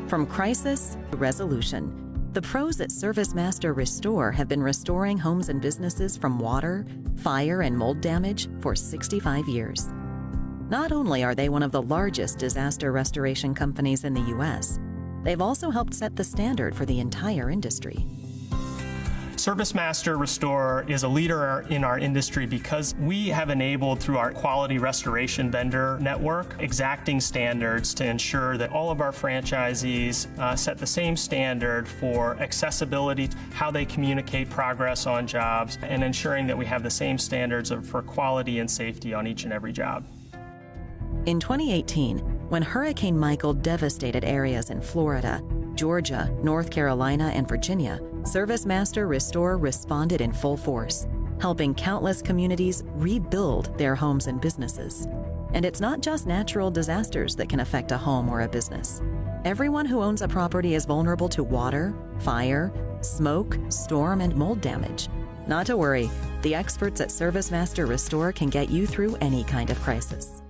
From crisis to resolution, the pros at ServiceMaster Restore have been restoring homes and businesses from water, fire, and mold damage for 65 years. Not only are they one of the largest disaster restoration companies in the U.S., they've also helped set the standard for the entire industry. ServiceMaster Restore is a leader in our industry because we have enabled, through our quality restoration vendor network, exacting standards to ensure that all of our franchisees set the same standard for accessibility, how they communicate progress on jobs, and ensuring that we have the same standards for quality and safety on each and every job. In 2018, when Hurricane Michael devastated areas in Florida, Georgia, North Carolina, and Virginia, ServiceMaster Restore responded in full force, helping countless communities rebuild their homes and businesses. And it's not just natural disasters that can affect a home or a business. Everyone who owns a property is vulnerable to water, fire, smoke, storm, and mold damage. Not to worry, the experts at ServiceMaster Restore can get you through any kind of crisis.